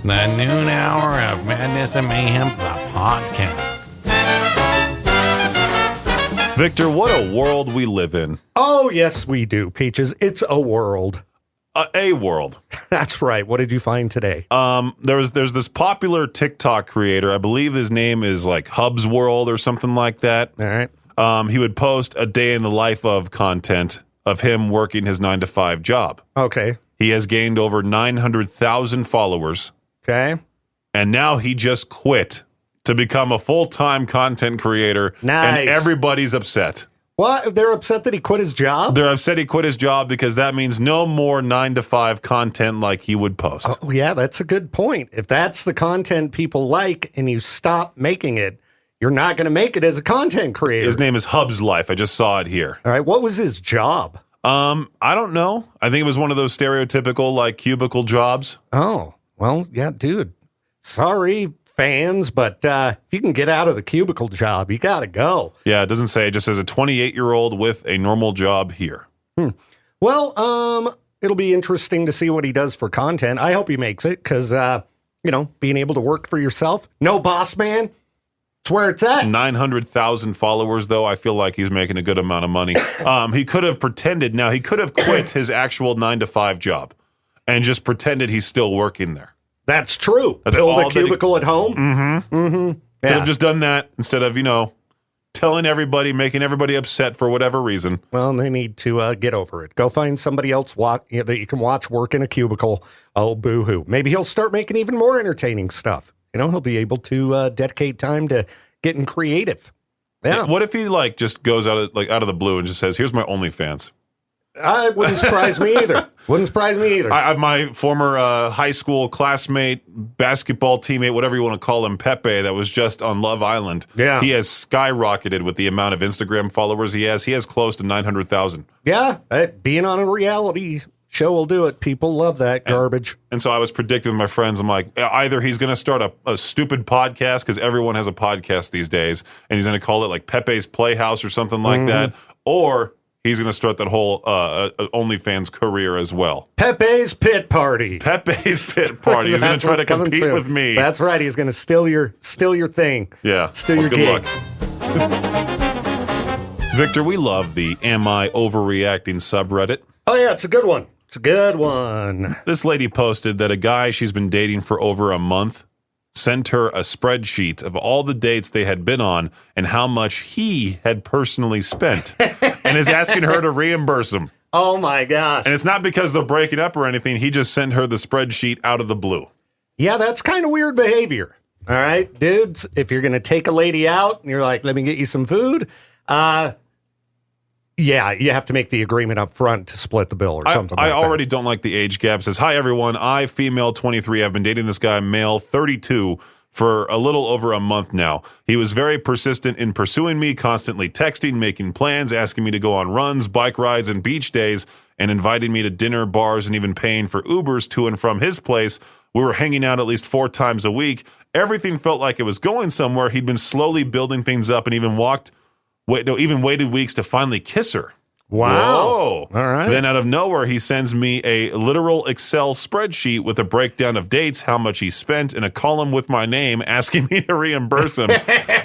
The noon hour of Madness and Mayhem, the podcast. Victor, what a world we live in. Oh, yes, we do, Peaches. It's a world. A world. That's right. What did you find today? There's this popular TikTok creator. I believe his name is like Hub's World or something like that. All right. He would post a day in the life of content of him working his 9-to-5 job. Okay. He has gained over 900,000 followers. Okay. And now he just quit to become a full-time content creator. Nice. And everybody's upset. What? They're upset that he quit his job? They're upset he quit his job because that means no more 9-to-5 content like he would post. Oh, yeah, that's a good point. If that's the content people like and you stop making it, you're not going to make it as a content creator. His name is Hub's Life. I just saw it here. All right. What was his job? I don't know. I think it was one of those stereotypical like cubicle jobs. Oh, well, yeah, dude. Sorry, fans, but if you can get out of the cubicle job, you got to go. Yeah, it doesn't say. It just says a 28-year-old with a normal job here. Well, it'll be interesting to see what he does for content. I hope he makes it because, being able to work for yourself, no boss man, it's where it's at. 900,000 followers, though. I feel like he's making a good amount of money. He could have pretended. Now, he could have quit his actual 9-to-5 job and just pretended he's still working there. That's true. That's Build all a cubicle at home. Could have just done that instead of, telling everybody, making everybody upset for whatever reason. Well, they need to get over it. Go find somebody else that you can watch work in a cubicle. Oh, boo-hoo. Maybe he'll start making even more entertaining stuff. He'll be able to dedicate time to getting creative. Yeah. What if he just goes out of the blue and just says, "Here's my OnlyFans"? Wouldn't surprise me either. My former high school classmate, basketball teammate, whatever you want to call him, Pepe, that was just on Love Island. Yeah. He has skyrocketed with the amount of Instagram followers he has. He has close to 900,000. Yeah. Being on a reality show will do it. People love that garbage. And so I was predicting with my friends, I'm like, either he's going to start a stupid podcast, because everyone has a podcast these days, and he's going to call it like Pepe's Playhouse or something like that, or he's going to start that whole OnlyFans career as well. Pepe's Pit Party. He's going to try to compete with me. That's right. He's going to steal your thing. Yeah. Steal your good gig. luck. Victor, we love the Am I Overreacting subreddit. Oh, yeah. It's a good one. This lady posted that a guy she's been dating for over a month sent her a spreadsheet of all the dates they had been on and how much he had personally spent and is asking her to reimburse him. Oh, my gosh. And it's not because they're breaking up or anything. He just sent her the spreadsheet out of the blue. Yeah, that's kind of weird behavior. All right, dudes, if you're going to take a lady out and you're like, let me get you some food, yeah, you have to make the agreement up front to split the bill or something I like that. already don't like the age gap. It says, "Hi, everyone. I, female 23, have been dating this guy, male 32, for a little over a month now. He was very persistent in pursuing me, constantly texting, making plans, asking me to go on runs, bike rides, and beach days, and inviting me to dinner, bars, and even paying for Ubers to and from his place. We were hanging out at least 4 times a week. Everything felt like it was going somewhere. He'd been slowly building things up and even waited weeks to finally kiss her." Wow. Whoa. All right. Then out of nowhere, he sends me a literal Excel spreadsheet with a breakdown of dates, how much he spent, and a column with my name asking me to reimburse him.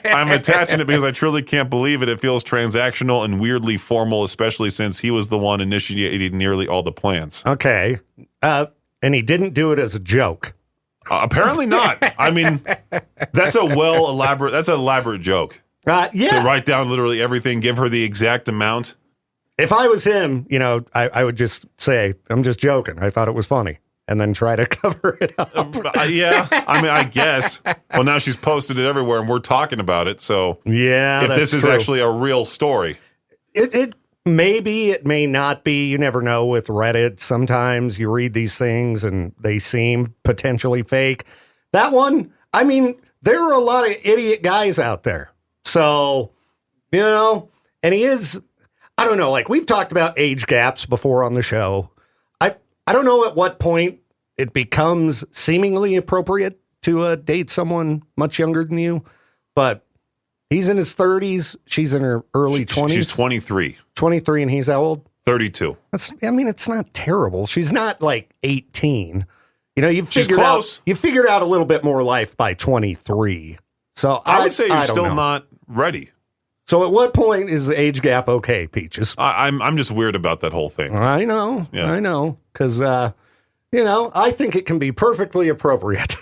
I'm attaching it because I truly can't believe it. It feels transactional and weirdly formal, especially since he was the one initiating nearly all the plans. Okay. And he didn't do it as a joke. Apparently not. I mean, that's an elaborate joke. Yeah. To write down literally everything, give her the exact amount. If I was him, I would just say, I'm just joking. I thought it was funny. And then try to cover it up. Yeah. I mean, I guess. Well, now she's posted it everywhere and we're talking about it. So yeah, if this is actually a real story. It maybe, it may not be. You never know with Reddit. Sometimes you read these things and they seem potentially fake. That one, I mean, there are a lot of idiot guys out there. So, and he is, I don't know, like we've talked about age gaps before on the show. I don't know at what point it becomes seemingly appropriate to date someone much younger than you, but he's in his 30s. She's in her early 20s. She's 23. 23, and he's how old? 32. It's not terrible. She's not like 18. You figured out a little bit more life by 23. So I would say you're still not ready. So at what point is the age gap okay, Peaches? I'm just weird about that whole thing. I know. Yeah. I know. Because, I think it can be perfectly appropriate.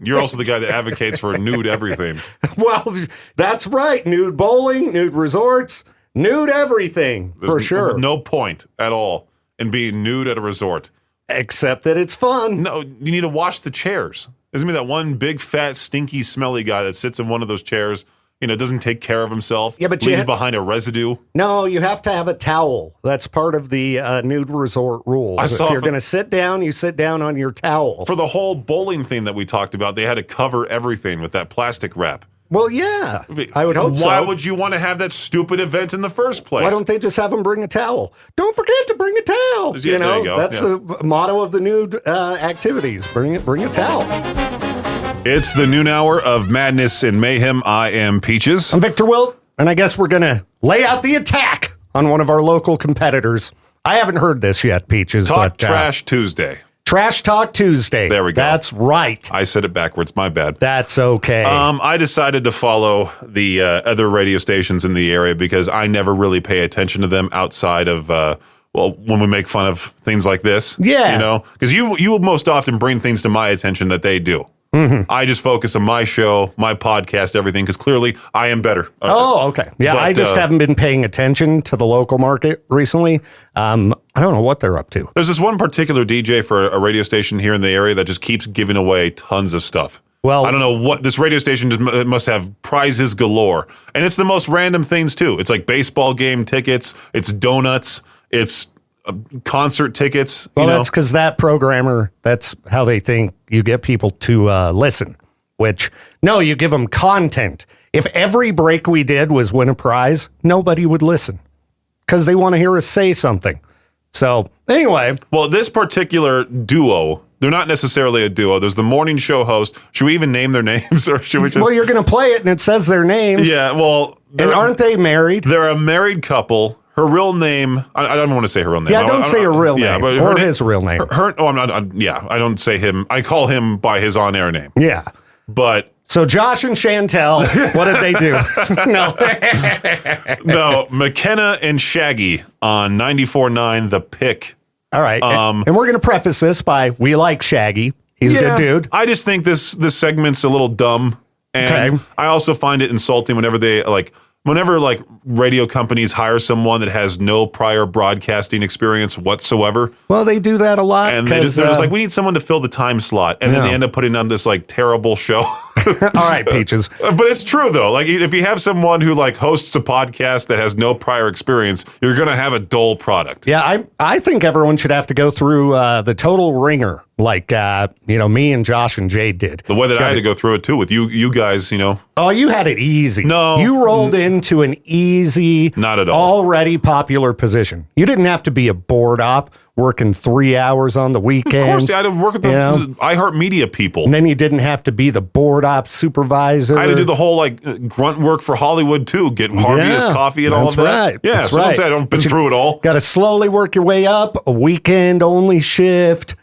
You're also the guy that advocates for nude everything. Well, that's right. Nude bowling, nude resorts, nude everything, for sure. No point at all in being nude at a resort. Except that it's fun. No, you need to wash the chairs. Isn't it that one big, fat, stinky, smelly guy that sits in one of those chairs, doesn't take care of himself, leaves behind a residue? No, you have to have a towel. That's part of the nude resort rules. If you're going to sit down, you sit down on your towel. For the whole bowling thing that we talked about, they had to cover everything with that plastic wrap. Well, yeah, I would hope so. Why would you want to have that stupid event in the first place? Why don't they just have them bring a towel? Don't forget to bring a towel. Yeah, there you go. That's the motto of the nude activities. Bring a towel. It's the noon hour of madness and mayhem. I am Peaches. I'm Victor Wilt, and I guess we're going to lay out the attack on one of our local competitors. I haven't heard this yet, Peaches. Trash Tuesday. Trash Talk Tuesday. There we go. That's right. I said it backwards. My bad. That's okay. I decided to follow the other radio stations in the area because I never really pay attention to them outside of, when we make fun of things like this. Yeah. Because you most often bring things to my attention that they do. Mm-hmm. I just focus on my show, my podcast, everything, because clearly I am better. Oh, okay. Yeah, but I just haven't been paying attention to the local market recently. I don't know what they're up to. There's this one particular DJ for a radio station here in the area that just keeps giving away tons of stuff. Well, I don't know what this radio station must have prizes galore. And it's the most random things, too. It's like baseball game tickets. It's donuts. It's concert tickets. Well, that's because that programmer, that's how they think you get people to listen, which, no, you give them content. If every break we did was win a prize, nobody would listen because they want to hear us say something. So anyway. Well, this particular duo, they're not necessarily a duo. There's the morning show host. Should we even name their names or should we just? Well, you're going to play it and it says their names. Yeah, well. And aren't they married? They're a married couple. Her real name, I don't want to say her real name. Yeah, don't say her real name or his real name. I'm not. I don't say him. I call him by his on-air name. Yeah. But. So Josh and Chantel, what did they do? No, McKenna and Shaggy on 94.9 The Pick. All right. And we're going to preface this by, we like Shaggy. He's a good dude. I just think this segment's a little dumb. And I also find it insulting whenever Whenever radio companies hire someone that has no prior broadcasting experience whatsoever. Well, they do that a lot. And they're just like, we need someone to fill the time slot. And then they end up putting on this terrible show. All right, Peaches. But it's true, though. If you have someone who hosts a podcast that has no prior experience, you're going to have a dull product. Yeah, I think everyone should have to go through the total ringer. Me and Josh and Jade did. The way that I had to go through it, too, with you guys, Oh, you had it easy. No. You rolled into an easy, not at all, already popular position. You didn't have to be a board op working 3 hours on the weekends. Of course, I had to work with the iHeartMedia people. And then you didn't have to be the board op supervisor. I had to do the whole grunt work for Hollywood, too. Get Harvey his coffee and all of that. Right. Yeah, that's so right. Don't say I don't been through it all. Got to slowly work your way up, a weekend-only shift,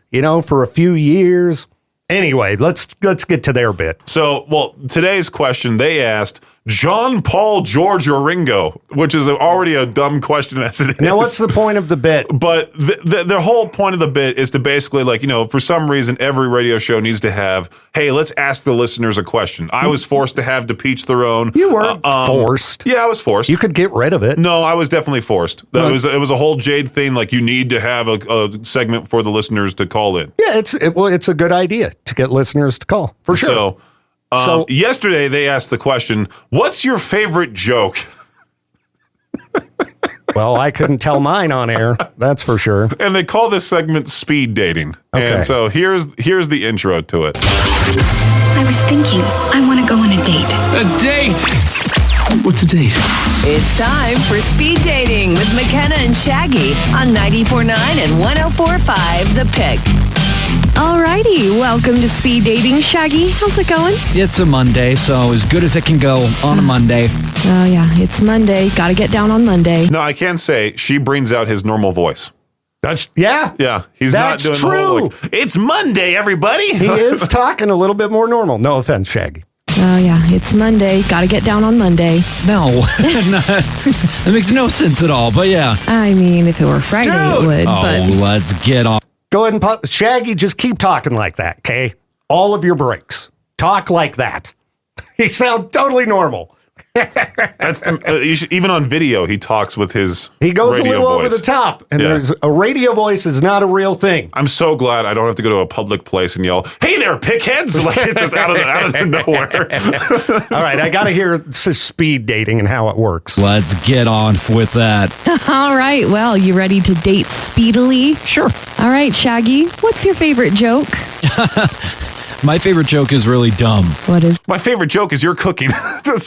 for a few years. Anyway, let's get to their bit. So, today's question, they asked John Paul George or Ringo, which is already a dumb question as it is. Now, what's the point of the bit? But the whole point of the bit is to basically, for some reason, every radio show needs to have, hey, let's ask the listeners a question. I was forced to have to peach their own. You weren't forced. Yeah, I was forced. You could get rid of it. No, I was definitely forced. It was a whole Jade thing. You need to have a segment for the listeners to call in. Yeah, it's a good idea to get listeners to call, for sure. So yesterday they asked the question, what's your favorite joke? Well, I couldn't tell mine on air, that's for sure. And they call this segment speed dating. Okay. And so here's the intro to it. I was thinking, I want to go on a date. A date? What's a date? It's time for Speed Dating with McKenna and Shaggy on 94.9 and 104.5 The Pick. Alrighty, welcome to Speed Dating. Shaggy, how's it going? It's a Monday, so as good as it can go on a Monday. Oh yeah, it's Monday. Gotta get down on Monday. No, I can say she brings out his normal voice. Yeah. Yeah, he's That's not doing the whole, true. like, it's Monday, everybody. He is talking a little bit more normal. No offense, Shaggy. Oh, yeah, it's Monday. Got to get down on Monday. No, that makes no sense at all. But yeah. I mean, if it were Friday, Dude. it would. Oh, But let's get on. Go ahead and Shaggy, just keep talking like that, okay? All of your breaks. Talk like that. You sound totally normal. That's even on video, he talks with his He goes a radio little voice. over the top, and Yeah. there's a radio voice is not a real thing. I'm so glad I don't have to go to a public place and yell, "Hey there, pickheads!" Like it's just out of nowhere. All right, I got to hear speed dating and how it works. Let's get on with that. all right, well, you ready to date speedily? Sure. All right, Shaggy, what's your favorite joke? My favorite joke is really dumb. What is? My favorite joke is you're cooking.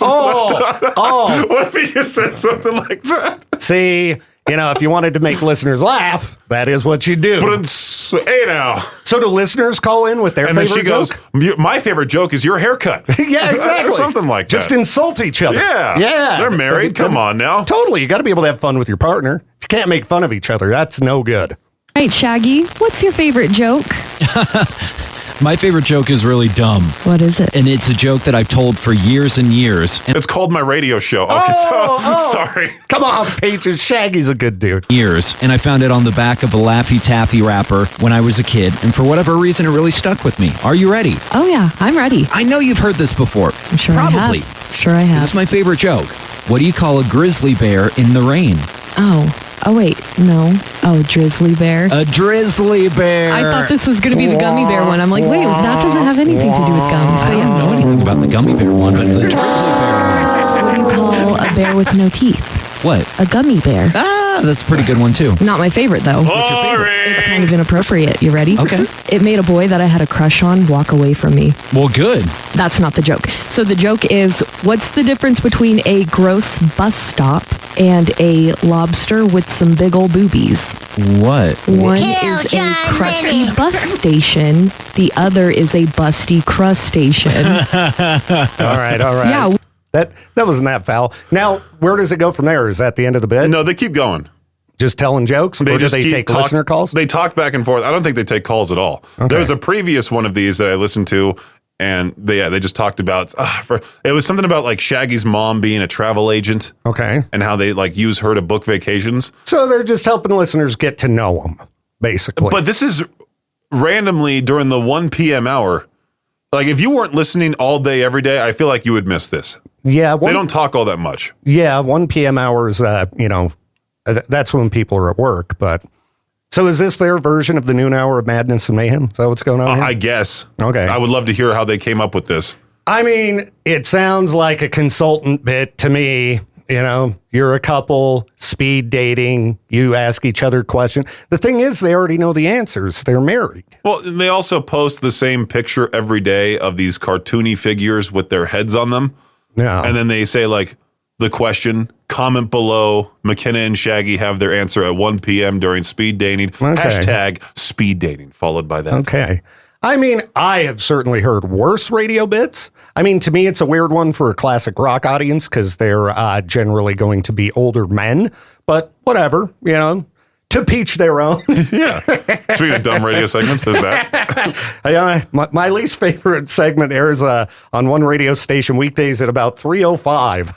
Oh, What if he just said something like that? see, if you wanted to make listeners laugh, that is what you do. But it's, hey now. So do listeners call in with their And then favorite she goes, joke? "My favorite joke is your haircut." Yeah, exactly. Something like Just that. insult each other. Yeah. Yeah. They're married. Come on now. Totally. You got to be able to have fun with your partner. If you can't make fun of each other, that's no good. All right, Shaggy, what's your favorite joke? My favorite joke is really dumb. What is it? And it's a joke that I've told for years and years. And It's called my radio show. Okay, sorry. Come on, Peaches. Shaggy's a good dude. years. And I found it on the back of a Laffy Taffy wrapper when I was a kid. And for whatever reason, it really stuck with me. Are you ready? Oh, yeah, I'm ready. I know you've heard this before. I'm sure Probably. I have. Sure I This have. is my favorite joke. What do you call a grizzly bear in the rain? Oh, wait, no. Oh, drizzly bear. A drizzly bear. I thought this was going to be the gummy bear one. I'm like, wait, that doesn't have anything to do with gums. But I don't know yeah, anything about the gummy bear one, but the drizzly bear what do you call a bear with no teeth? one. What? A gummy bear. That's a pretty good one, too. Not my favorite, though. What's your favorite? It's kind of inappropriate. You ready? Okay. It made a boy that I had a crush on walk away from me. Well, good. That's not the joke. So the joke is, what's the difference between a gross bus stop and a lobster with some big old boobies? What? One is a crusty bus station. The other is a busty crustacean. All right. Yeah. That wasn't that foul. Now, where does it go from there? Is that the end of the bit? No, they keep going. Just telling jokes? Or do they keep take listener calls? They talk back and forth. I don't think they take calls at all. Okay. There was a previous one of these that I listened to, and they just talked about it was something about like Shaggy's mom being a travel agent. Okay. And how they like use her to book vacations. So they're just helping listeners get to know them, basically. But this is randomly during the 1 p.m. hour. Like if you weren't listening all day, every day, I feel like you would miss this. yeah, They don't talk all that much. 1 p.m. hours, that's when people are at work. But so is this their version of the noon hour of madness and mayhem? Is that what's going on here? I guess. Okay. I would love to hear how they came up with this. I mean, it sounds like a consultant bit to me. You're a couple, speed dating, you ask each other questions. The thing is, they already know the answers. They're married. Well, they also post the same picture every day of these cartoony figures with their heads on them. Yeah. And then they say, like, the question, comment below. McKenna and Shaggy have their answer at 1 p.m. during speed dating. Okay. Hashtag speed dating, followed by that. Okay. I mean, I have certainly heard worse radio bits. I mean, to me, it's a weird one for a classic rock audience because they're generally going to be older men. But whatever, to peach their own. Yeah. Speaking of dumb radio segments, there's that. My least favorite segment airs on one radio station weekdays at about 3:05.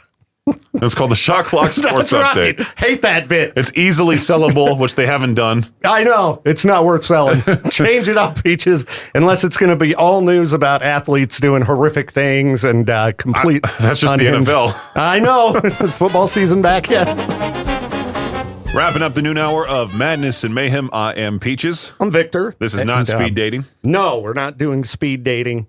It's called the Shot Clock Sports That's Update. right. Hate that bit. It's easily sellable, which they haven't done. I know. It's not worth selling. Change it up, Peaches, unless it's going to be all news about athletes doing horrific things and complete. That's just unhinged. the NFL. I know. Is football season back yet? Wrapping up the noon hour of Madness and Mayhem, I am Peaches. I'm Victor. This is not speed dating. No, we're not doing speed dating.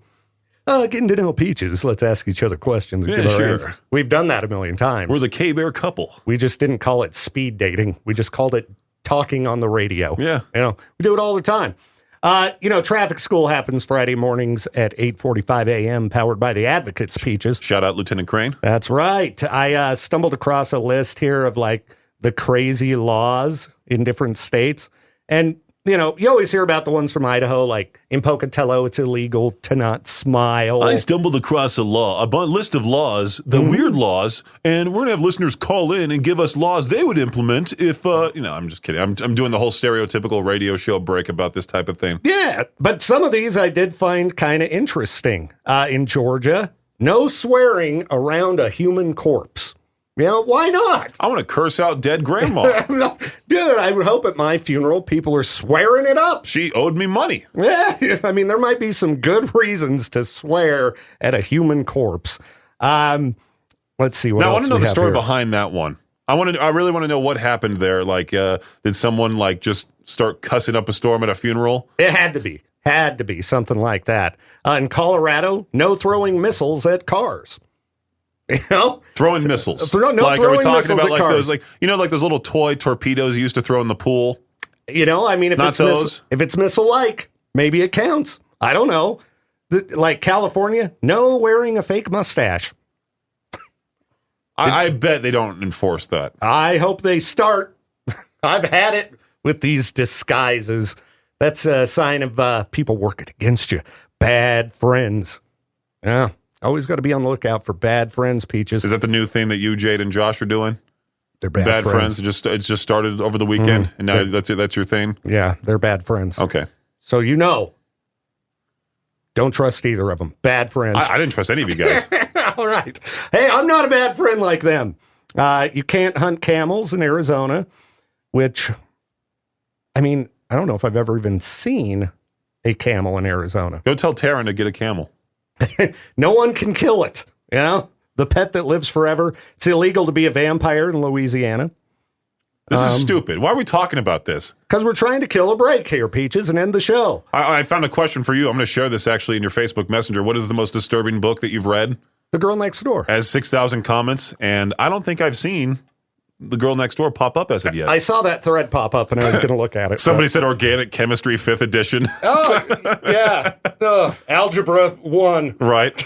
Getting to know Peaches. Let's ask each other questions and Yeah, give our sure. answers. We've done that a million times. We're the K-Bear couple. We just didn't call it speed dating. We just called it talking on the radio. Yeah. We do it all the time. Traffic school happens Friday mornings at 8:45 a.m. powered by the Advocates, Peaches. Shout out Lieutenant Crane. That's right. I stumbled across a list here of like the crazy laws in different states. And you know, you always hear about the ones from Idaho, like in Pocatello, it's illegal to not smile. I stumbled across a list of laws, the weird laws, and we're going to have listeners call in and give us laws they would implement if, I'm just kidding. I'm doing the whole stereotypical radio show break about this type of thing. Yeah, but some of these I did find kind of interesting. In Georgia, no swearing around a human corpse. You know, why not? I want to curse out dead grandma. Dude, I would hope at my funeral people are swearing it up. She owed me money. Yeah, I mean, there might be some good reasons to swear at a human corpse. Let's see what Now, I else want to know we the have story here. behind that one. I really want to know what happened there. Like, did someone like just start cussing up a storm at a funeral? It had to be something like that. In Colorado, no throwing missiles at cars. You know, Throwing missiles. No like, are throwing we talking missiles about at like cars. those, like, you know, like those little toy torpedoes you used to throw in the pool? You know, I mean, if Not it's those. if it's missile-like, maybe it counts. I don't know. Like California, no wearing a fake mustache. I bet they don't enforce that. I hope they start. I've had it with these disguises. That's a sign of people working against you. Bad friends. Yeah. Always got to be on the lookout for bad friends, Peaches. Is that the new thing that you, Jade, and Josh are doing? They're bad friends. It's just started over the weekend, and now that's your thing? Yeah, they're bad friends. Okay. So you know. Don't trust either of them. Bad friends. I didn't trust any of you guys. All right. Hey, I'm not a bad friend like them. You can't hunt camels in Arizona, which, I mean, I don't know if I've ever even seen a camel in Arizona. Go tell Taryn to get a camel. No one can kill it. You know, the pet that lives forever. It's illegal to be a vampire in Louisiana. This is stupid. Why are we talking about this? Because we're trying to kill a break here, Peaches, and end the show. I found a question for you. I'm going to share this actually in your Facebook Messenger. What is the most disturbing book that you've read? The Girl Next Door. Has 6,000 comments, and I don't think I've seen The Girl Next Door pop up as of yet. I saw that thread pop up, and I was going to look at it. Somebody said Organic Chemistry 5th edition. Oh, yeah. Algebra 1. Right.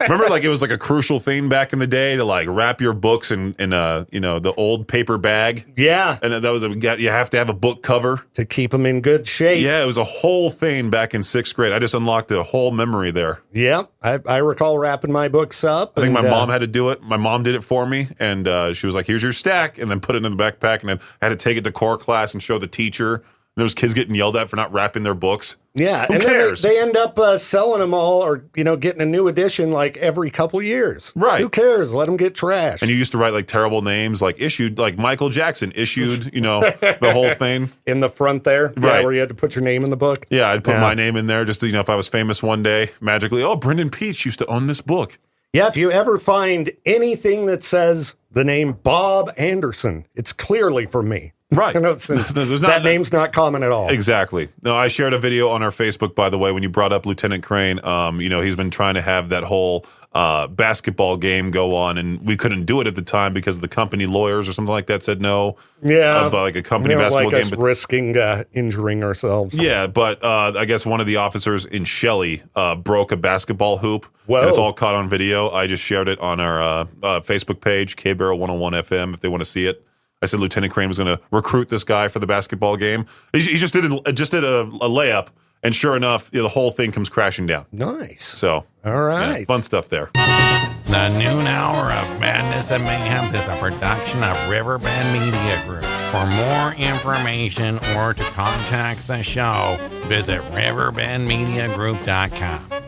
Remember, like, it was like a crucial thing back in the day to like wrap your books in the old paper bag. Yeah. And that was you have to have a book cover To keep them in good shape. Yeah, it was a whole thing back in 6th grade. I just unlocked a whole memory there. Yeah. I recall wrapping my books up. I think my mom had to do it. My mom did it for me, and she was like, "Here's your stack," and then put it in the backpack, and then I had to take it to core class and show the teacher. There was kids getting yelled at for not wrapping their books. Yeah, Who and cares? then they end up selling them all, or getting a new edition like every couple years. Right. Who cares? Let them get trashed. And you used to write like terrible names, like issued, like Michael Jackson issued, the whole thing. In the front there, Right. Yeah, where you had to put your name in the book. Yeah, I'd put my name in there just to, if I was famous one day, magically, oh, Brendan Peach used to own this book. Yeah, if you ever find anything that says the name Bob Anderson, it's clearly from me. Right. Since There's that name's not common at all. Exactly. No, I shared a video on our Facebook, by the way, when you brought up Lieutenant Crane. He's been trying to have that whole basketball game go on, and we couldn't do it at the time because the company lawyers or something like that said no. Yeah. About like a company We don't basketball like game. us risking injuring ourselves. Yeah, but I guess one of the officers in Shelley broke a basketball hoop. Whoa. And it's all caught on video. I just shared it on our Facebook page, K-Barrel 101 FM, if they want to see it. I said Lieutenant Crane was going to recruit this guy for the basketball game. He just did a layup, and sure enough, the whole thing comes crashing down. Nice. So, All right. yeah, fun stuff there. The noon hour of madness and mayhem is a production of Riverbend Media Group. For more information or to contact the show, visit riverbendmediagroup.com.